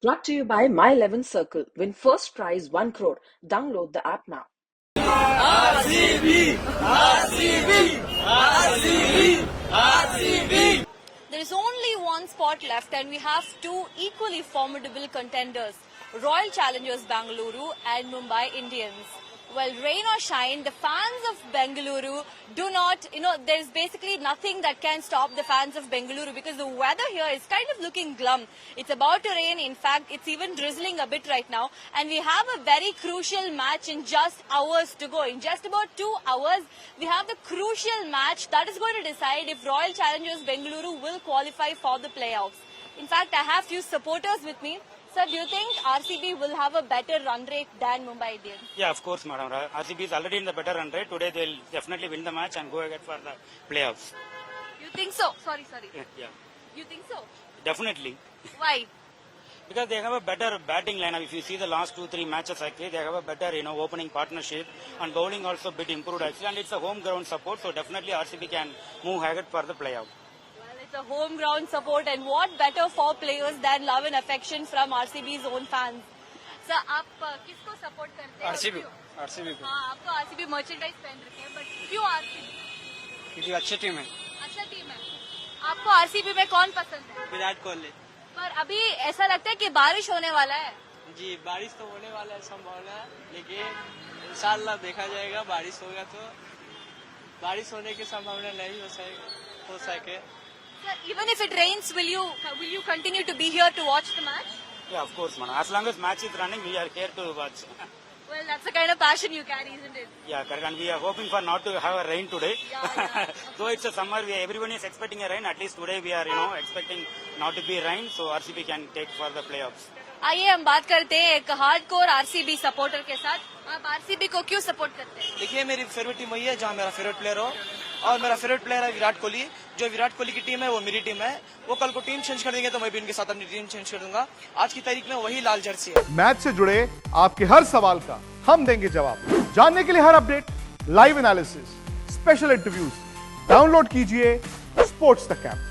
Brought to you by My 11 Circle. Win first prize 1 crore. Download the app now. RCB! RCB! RCB! RCB! There is only one spot left and we have two equally formidable contenders, Royal Challengers Bangalore and Mumbai Indians. Well, rain or shine, the fans of Bengaluru do not, there's basically nothing that can stop the fans of Bengaluru because the weather here is kind of looking glum. It's about to rain. In fact, it's even drizzling a bit right now. And we have a very crucial match in just hours to go. In just about 2 hours, we have the crucial match that is going to decide if Royal Challengers Bengaluru will qualify for the playoffs. In fact, I have few supporters with me. Sir, do you think RCB will have a better run rate than Mumbai Indians? Yeah, of course, madam. RCB is already in the better run rate. Today they'll definitely win the match and go ahead for the playoffs. You think so? Sorry. Yeah. You think so? Definitely. Why? Because they have a better batting lineup. If you see the last 2-3 matches, actually, they have a better, opening partnership, and bowling also a bit improved actually. And it's a home ground support, so definitely RCB can move ahead for the playoff. It's a home ground support, and what better for players than love and affection from RCB's own fans. So, आप किसको support करते हैं? RCB को। हाँ, आपको RCB merchandise पहन रखे हैं, but क्यों RCB? क्योंकि अच्छी टीम है। अच्छा टीम है। आपको RCB में कौन पसंद है? विराट कोहली। पर अभी ऐसा लगता है कि बारिश होने वाला है। जी, बारिश तो होने वाला है, संभावना है, लेकिन इंशाल्लाह देखा जाएगा। बारिश होगा तो बारिश होने की संभावना नहीं हो सके। Sir, even if it rains, will you continue to be here to watch the match? Yeah, of course, madam. As long as match is running, we are here to watch. Well, that's the kind of passion you carry, isn't it? Yeah, correct. And we are hoping for not to have a rain today. Yeah. Though it's a summer, everyone is expecting a rain. At least today we are, expecting not to be rain, so RCB can take for the playoffs. आइए हम बात करते हैं एक hardcore RCB supporter के साथ। आप RCB को क्यों सपोर्ट करते हैं? देखिए, मेरी फेवरेट टीम वही है जहां मेरा फेवरेट प्लेयर हो, और मेरा फेवरेट प्लेयर है विराट कोहली। जो विराट कोहली की टीम है वो मेरी टीम है। वो कल को टीम चेंज कर देंगे तो मैं भी उनके साथ अपनी टीम चेंज कर दूंगा। आज की तारीख में वही लाल जर्सी है। मैच से जुड़े आपके हर सवाल का हम देंगे जवाब। जानने के लिए हर update, live analysis, special interviews, download कीजिए स्पोर्ट्स तक ऐप।